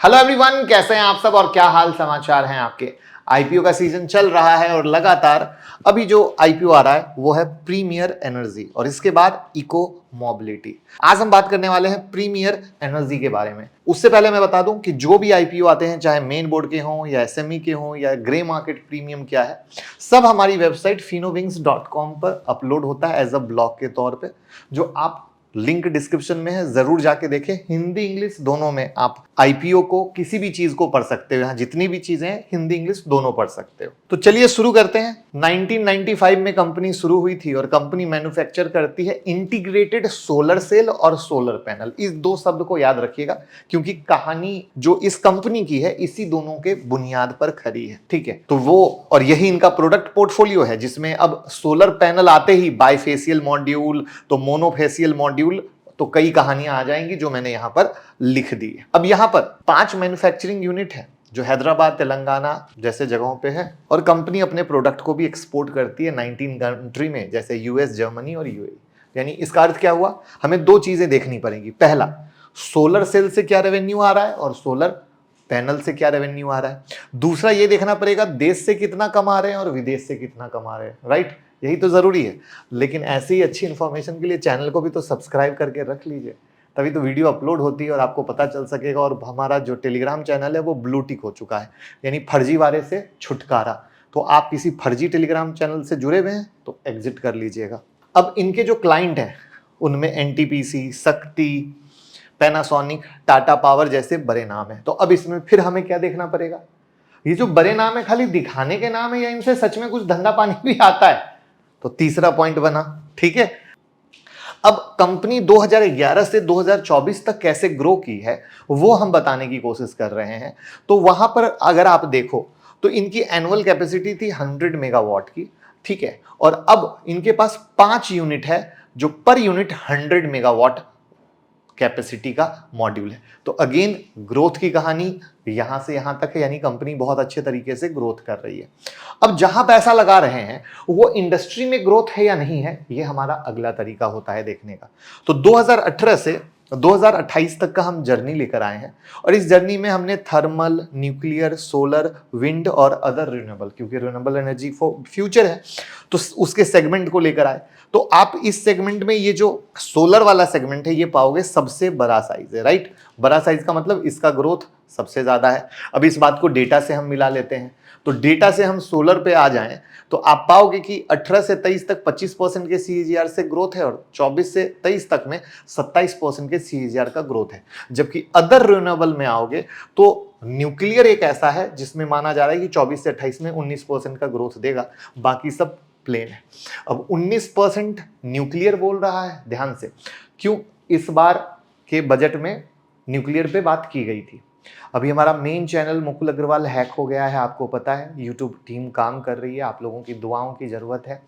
Hello everyone, कैसे हैं आप सब और क्या हाल समाचार हैं आपके। आईपीओ का सीजन चल रहा है और लगातार अभी जो आईपीओ आ रहा है वो है प्रीमियर एनर्जी और इसके बाद इको मोबिलिटी। आज हम बात करने वाले हैं प्रीमियर एनर्जी के बारे में। उससे पहले मैं बता दूं कि जो भी आईपीओ आते हैं, चाहे मेन बोर्ड के हों या एसएमई के हों या ग्रे मार्केट प्रीमियम क्या है, सब हमारी वेबसाइट finovings.com पर अपलोड होता है एज अ ब्लॉग के तौर पर, जो आप लिंक डिस्क्रिप्शन में है, जरूर जाके देखें। हिंदी इंग्लिश दोनों में आप आईपीओ को, किसी भी चीज को पढ़ सकते हो। यहाँ जितनी भी चीजें हैं हिंदी इंग्लिश दोनों पढ़ सकते हो। तो चलिए शुरू करते हैं। 1995 में कंपनी शुरू हुई थी और कंपनी मैन्युफैक्चर करती है इंटीग्रेटेड सोलर सेल और सोलर पैनल। इस दो शब्द को याद रखिएगा क्योंकि कहानी जो इस कंपनी की है इसी दोनों के बुनियाद पर खड़ी है, ठीक है। तो वो और यही इनका प्रोडक्ट पोर्टफोलियो है, जिसमें अब सोलर पैनल आते ही बाइफेशियल मॉड्यूल, तो मोनोफेशियल मॉड्यूल, तो कई कहानियां आ जाएंगी जो मैंने यहां पर लिख दी है। अब यहां पर 5 मैन्युफैक्चरिंग यूनिट है जो हैदराबाद, तेलंगाना जैसे जगहों पे है और कंपनी अपने प्रोडक्ट को भी एक्सपोर्ट करती है 19 कंट्री में, जैसे यूएस, जर्मनी और यूएई। यानी इसका अर्थ क्या हुआ, हमें दो चीजें देखनी पड़ेंगी। पहला, सोलर सेल से क्या रेवेन्यू आ रहा है और सोलर पैनल से क्या रेवेन्यू आ रहा है। दूसरा ये देखना पड़ेगा देश से कितना कमा रहे हैं और विदेश से कितना कमा रहे हैं, राइट। यही तो जरूरी है। लेकिन ऐसी ही अच्छी इंफॉर्मेशन के लिए चैनल को भी तो सब्सक्राइब करके रख लीजिए, तभी तो वीडियो अपलोड होती है और आपको पता चल सकेगा। और हमारा जो टेलीग्राम चैनल है वो ब्लू टिक हो चुका है, यानी फर्जीवाड़े से छुटकारा। तो आप किसी फर्जी टेलीग्राम चैनल से जुड़े हुए हैं तो एग्जिट कर लीजिएगा। अब इनके जो क्लाइंट हैं उनमें एनटीपीसी, शक्ति, पैनासोनिक, टाटा पावर जैसे बड़े नाम हैं। तो अब इसमें फिर हमें क्या देखना पड़ेगा, ये जो बड़े नाम है खाली दिखाने के नाम है या इनसे सच में कुछ धंधा पानी भी आता है। तो तीसरा पॉइंट बना, ठीक है। अब कंपनी 2011 से 2024 तक कैसे ग्रो की है वो हम बताने की कोशिश कर रहे हैं। तो वहां पर अगर आप देखो तो इनकी एनुअल कैपेसिटी थी 100 मेगावाट की, ठीक है। और अब इनके पास 5 यूनिट है जो पर यूनिट 100 मेगावाट कैपेसिटी का मॉड्यूल है। तो अगेन ग्रोथ की कहानी यहां से यहां तक है, यानी कंपनी बहुत अच्छे तरीके से ग्रोथ कर रही है। अब जहां पैसा लगा रहे हैं वो इंडस्ट्री में ग्रोथ है या नहीं है, ये हमारा अगला तरीका होता है देखने का। तो 2018 से 2028 तक का हम जर्नी लेकर आए हैं और इस जर्नी में हमने थर्मल, न्यूक्लियर, सोलर, विंड और अदर रिन्यूएबल, क्योंकि रिन्यूएबल एनर्जी फ्यूचर है तो उसके सेगमेंट को लेकर आए। तो आप इस सेगमेंट में ये जो सोलर वाला सेगमेंट है ये पाओगे सबसे बड़ा साइज है, राइट। बड़ा साइज का मतलब इसका ग्रोथ सबसे ज्यादा है। अब इस बात को डेटा से हम मिला लेते हैं। तो डेटा से हम सोलर पे आ जाएं तो आप पाओगे कि 18 से 23 तक 25% के सीएजीआर से ग्रोथ है और 24 से 23 तक में 27% के सीएजीआर का ग्रोथ है। जबकि अदर रिन्यूएबल में आओगे तो न्यूक्लियर एक ऐसा है जिसमें माना जा रहा है कि 24 से 28 में 19% का ग्रोथ देगा, बाकी सब प्लेन है। अब 19% न्यूक्लियर बोल रहा है, ध्यान से, क्यों, इस बार के बजट में न्यूक्लियर पे बात की गई थी। अभी हमारा main channel Mukul Agrawal hack हो गया है, आपको पता है। यूट्यूब टीम काम कर रही है, आप लोगों की दुआओं की जरूरत है।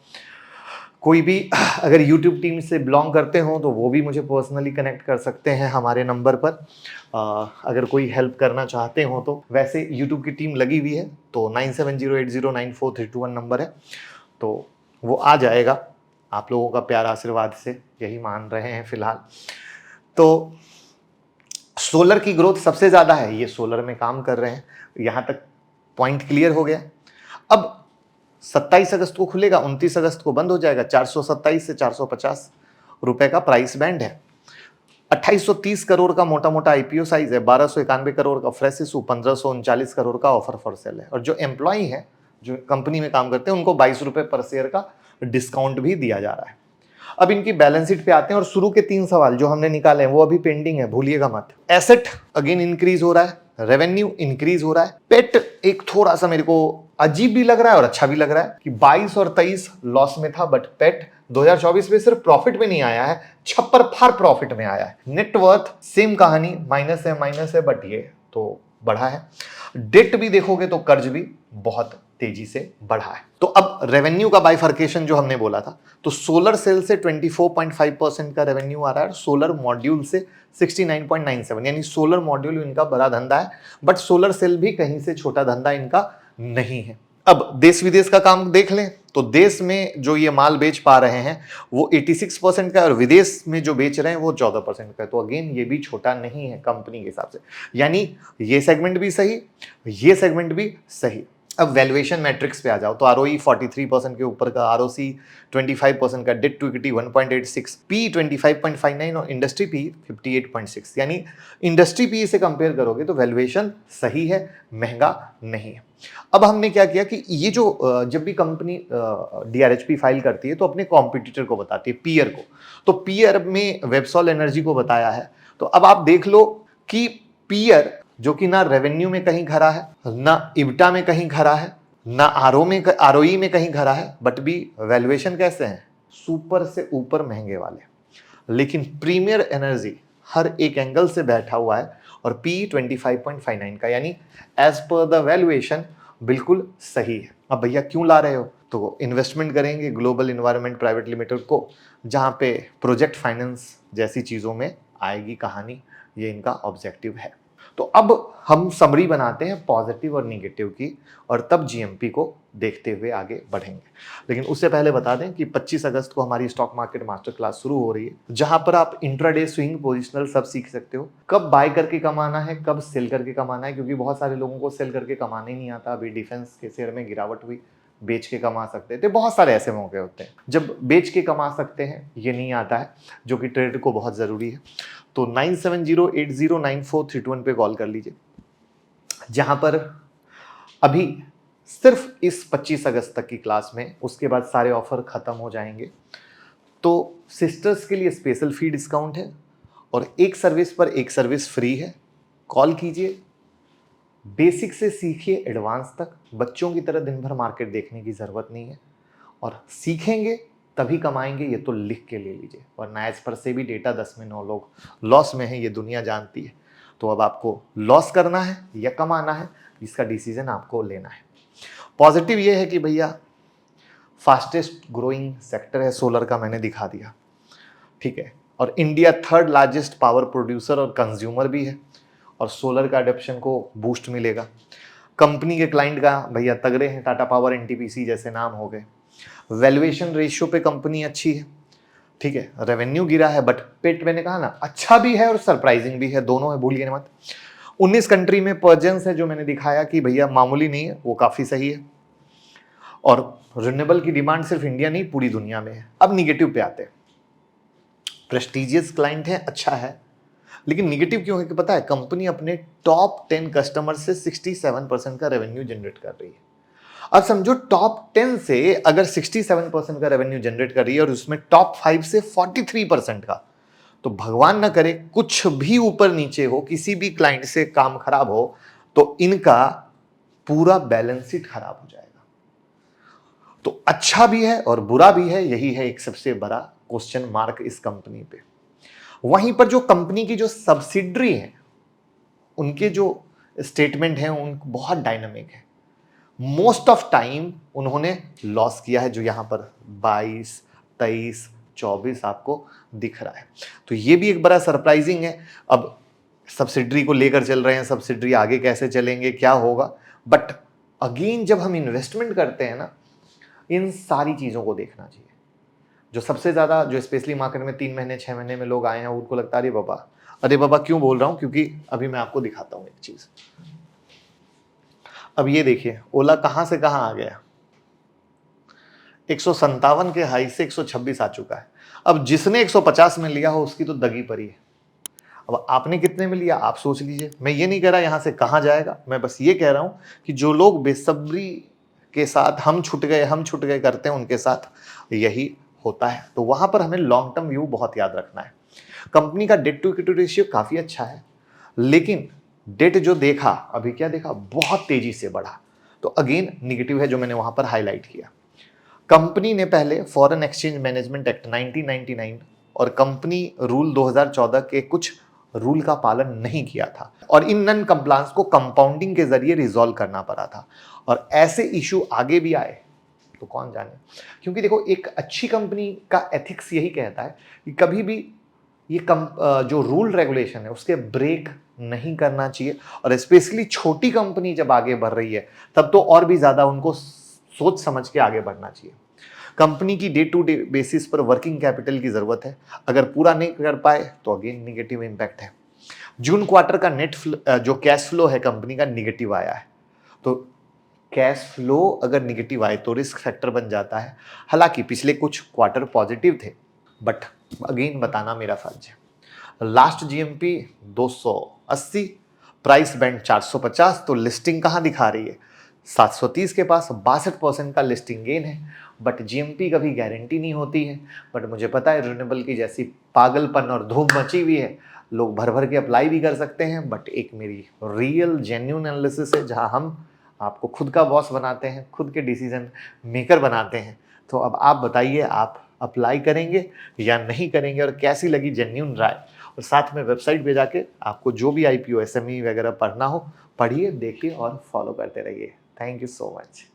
कोई भी अगर यूट्यूब टीम से बिलोंग करते हो तो वो भी मुझे पर्सनली कनेक्ट कर सकते हैं हमारे नंबर पर, अगर कोई हेल्प करना चाहते हो तो। वैसे यूट्यूब की टीम लगी हुई है, तो 9708094321 नंबर है, तो वो आ जाएगा आप लोगों का प्यार आशीर्वाद से, यही मान रहे हैं फिलहाल। तो सोलर की ग्रोथ सबसे ज्यादा है, ये सोलर में काम कर रहे हैं। यहां तक पॉइंट क्लियर हो गया। अब 27 अगस्त को खुलेगा, 29 अगस्त को बंद हो जाएगा। 427 से 450 रुपए का प्राइस बैंड है। 2830 करोड़ का मोटा मोटा आईपीओ साइज है। 1291 करोड़ का फ्रेश इशू, 1539 करोड़ का ऑफर फॉर सेल है। और जो एम्प्लॉई है, जो कंपनी में काम करते हैं, उनको 22 रुपए पर शेयर का डिस्काउंट भी दिया जा रहा है। अब इनकी बैलेंस शीट पे आते हैं और शुरू के 3 सवाल जो हमने निकाले हैं वो अभी पेंडिंग है, भूलिएगा मत। एसेट अगेन इंक्रीज हो रहा है, रेवेन्यू इंक्रीज हो रहा है। पेट एक थोड़ा सा मेरे को अजीब भी लग रहा है और अच्छा भी लग रहा है कि 22 और 23 लॉस में था, बट पेट 2024 में सिर्फ प्रॉफिट में नहीं आया है, छप्पर फार प्रॉफिट में आया है। नेटवर्थ सेम कहानी, माइनस है, बट ये तो बढ़ा है। डेट भी देखोगे तो कर्ज भी बहुत तेजी से बढ़ा है। तो अब रेवेन्यू का बाइफर्केशन जो हमने बोला था, तो सोलर सेल से 24.5% का रेवेन्यू आ रहा है, सोलर मॉड्यूल से 69.97, यानी सोलर मॉड्यूल इनका बड़ा धंधा है, बट सोलर सेल भी कहीं से छोटा धंधा इनका नहीं है। अब देश विदेश का काम देख लें तो देश में जो ये माल बेच पा रहे हैं वो 86% का है और विदेश में जो बेच रहे हैं वो 14% का है। तो अगेन ये भी छोटा नहीं है कंपनी के हिसाब से, यानी ये सेगमेंट भी सही, ये सेगमेंट भी सही। अब वैल्यूएशन मैट्रिक्स पे आ जाओ तो आरओई 43% के ऊपर का, आरओसी 25% का, डेट टू इक्विटी 1.86, पी 25.59 और इंडस्ट्री पी 58.6, यानी इंडस्ट्री पी से कंपेयर करोगे तो वैल्यूएशन सही है, महंगा नहीं है। अब हमने क्या किया कि ये जो जब भी कंपनी डीआरएचपी फाइल करती है तो अपने कॉम्पिटिटर को बताती है, पीयर को। तो पीयर में वेबसॉल एनर्जी को बताया है। तो अब आप देख लो कि पीयर जो कि ना रेवेन्यू में कहीं खरा है, ना इब्टा में कहीं खरा है, ना आरओई में कहीं खरा है, बट भी वैल्यूएशन कैसे हैं, सुपर से ऊपर महंगे वाले। लेकिन प्रीमियर एनर्जी हर एक एंगल से बैठा हुआ है और पी 25.59 का, यानी एज पर द वैल्यूएशन बिल्कुल सही है। अब भैया क्यों ला रहे हो, तो इन्वेस्टमेंट करेंगे ग्लोबल इन्वायरमेंट प्राइवेट लिमिटेड को, जहां पे प्रोजेक्ट फाइनेंस जैसी चीजों में आएगी कहानी, ये इनका ऑब्जेक्टिव है। तो अब हम समरी बनाते हैं पॉजिटिव और निगेटिव की, और तब जीएमपी को देखते हुए आगे बढ़ेंगे। लेकिन उससे पहले बता दें कि 25 अगस्त को हमारी स्टॉक मार्केट मास्टर क्लास शुरू हो रही है, जहां पर आप इंट्राडे, स्विंग, पोजिशनल सब सीख सकते हो। कब बाय करके कमाना है, कब सेल करके कमाना है, क्योंकि बहुत सारे लोगों को सेल करके कमाने नहीं आता। अभी डिफेंस के शेयर में गिरावट हुई, बेच के कमा सकते थे। बहुत सारे ऐसे मौके होते हैं जब बेच के कमा सकते हैं, ये नहीं आता है, जो कि ट्रेड को बहुत ज़रूरी है। तो 9708094321 पे कॉल कर लीजिए, जहां पर अभी सिर्फ इस 25 अगस्त तक की क्लास में, उसके बाद सारे ऑफर खत्म हो जाएंगे। तो सिस्टर्स के लिए स्पेशल फी डिस्काउंट है और एक सर्विस पर एक सर्विस फ्री है। कॉल कीजिए, बेसिक से सीखिए एडवांस तक। बच्चों की तरह दिन भर मार्केट देखने की ज़रूरत नहीं है, और सीखेंगे तभी कमाएंगे, ये तो लिख के ले लीजिए। वरना एज पर से भी डेटा 10 में 9 लोग लॉस में है, ये दुनिया जानती है। तो अब आपको लॉस करना है या कमाना है, इसका डिसीजन आपको लेना है। पॉजिटिव ये है कि भैया फास्टेस्ट ग्रोइंग सेक्टर है सोलर का, मैंने दिखा दिया, ठीक है। और India 3rd largest power producer और कंज्यूमर भी है, और सोलर का अडॉप्शन को बूस्ट मिलेगा। कंपनी के क्लाइंट का भैया तगड़े हैं, टाटा पावर, एनटीपीसी जैसे नाम हो गए। वैल्यूएशन रेशियो पे कंपनी अच्छी है, ठीक है। रेवेन्यू गिरा है, बट पेट मैंने कहा ना, अच्छा भी है और सरप्राइजिंग भी है, दोनों है, भूलिए मत। 19 कंट्री में प्रेजेंस है, जो मैंने दिखाया कि भैया मामूली नहीं है, वो काफी सही है। और रिन्यूएबल की डिमांड सिर्फ इंडिया नहीं, पूरी दुनिया में है। अब निगेटिव पे आते हैं। प्रेस्टिजियस क्लाइंट है, अच्छा है, लेकिन निगेटिव क्यों है कि पता है, कंपनी अपने टॉप 10 कस्टमर से 67% का रेवेन्यू जनरेट कर रही है। अब समझो टॉप 10 से अगर 67% का रेवेन्यू जनरेट कर रही है और उसमें टॉप 5 से 43% का, तो भगवान ना करे कुछ भी ऊपर नीचे हो, किसी भी क्लाइंट से काम खराब हो, तो इनका पूरा बैलेंस शीट खराब हो जाएगा। तो अच्छा भी है और बुरा भी है, यही है एक सबसे बड़ा क्वेश्चन मार्क इस कंपनी पे। वहीं पर जो कंपनी की जो सब्सिडरी है, उनके जो स्टेटमेंट है उन बहुत डायनामिक है। मोस्ट ऑफ टाइम उन्होंने लॉस किया है, जो यहां पर 22, 23, 24 आपको दिख रहा है। तो ये भी एक बड़ा सरप्राइजिंग है। अब सब्सिडरी को लेकर चल रहे हैं, सब्सिडरी आगे कैसे चलेंगे, क्या होगा, बट अगेन जब हम इन्वेस्टमेंट करते हैं ना, इन सारी चीजों को देखना चाहिए। जो सबसे ज्यादा, जो स्पेशली मार्केट में 3 महीने 6 महीने में लोग आए हैं, उनको लगता है अरे बाबा क्यों बोल रहा हूं, क्योंकि अभी मैं आपको दिखाता हूं एक चीज। अब ये देखिए ओला कहां से कहां आ गया, 157 के हाई से 126 आ चुका है। अब जिसने 150 में लिया हो उसकी तो दगी पड़ी है। अब आपने कितने में लिया आप सोच लीजिए। मैं ये नहीं कह रहा यहां से कहां जाएगा, मैं बस ये कह रहा हूं कि जो लोग बेसब्री के साथ हम छूट गए करते हैं, उनके साथ यही होता है। तो वहां पर हमें लॉन्ग टर्म व्यू बहुत याद रखना है। कंपनी का डेट टू इक्विटी रेशियो काफी अच्छा है, लेकिन डेट जो देखा अभी, क्या देखा, बहुत तेजी से बढ़ा। तो अगेन निगेटिव है, जो मैंने वहां पर हाईलाइट किया। कंपनी ने पहले फॉरेन एक्सचेंज मैनेजमेंट एक्ट 1999 और कंपनी रूल 2014 के कुछ रूल का पालन नहीं किया था, और इन नन कंप्लायंस को कंपाउंडिंग के जरिए रिजॉल्व करना पड़ा था। और ऐसे इशू आगे भी आए तो कौन जाने। क्योंकि देखो, एक अच्छी कंपनी का एथिक्स यही कहता है कि कभी भी ये जो रूल रेगुलेशन है उसके ब्रेक नहीं करना चाहिए। और स्पेशली छोटी कंपनी जब आगे बढ़ रही है, तब तो और भी ज्यादा उनको सोच समझ के आगे बढ़ना चाहिए। कंपनी की डे टू डे बेसिस पर वर्किंग कैपिटल की ज़रूरत है, अगर पूरा नहीं कर पाए तो अगेन निगेटिव इम्पैक्ट है। जून क्वार्टर का जो कैश फ्लो है कंपनी का निगेटिव आया है, तो कैश फ्लो अगर निगेटिव आए तो रिस्क फैक्टर बन जाता है। हालांकि पिछले कुछ क्वार्टर पॉजिटिव थे, बट अगेन बताना मेरा फर्ज है। लास्ट जीएमपी 280, प्राइस बैंड 450, तो लिस्टिंग कहाँ दिखा रही है? 730 के पास 62% का लिस्टिंग गेन है, बट जीएमपी कभी गारंटी नहीं होती है। बट मुझे पता है रिन्यूएबल की जैसी पागलपन और धूम मची हुई है, लोग भर भर के अप्लाई भी कर सकते हैं, बट एक मेरी रियल जेन्युइन एनालिसिस है जहां हम आपको खुद का बॉस बनाते हैं, खुद के डिसीजन मेकर बनाते हैं। तो अब आप बताइए, आप अप्लाई करेंगे या नहीं करेंगे, और कैसी लगी जेन्युइन राय। और साथ में वेबसाइट पे जाके आपको जो भी आईपीओ एसएमई वगैरह पढ़ना हो पढ़िए, देखिए और फॉलो करते रहिए। Thank you so much.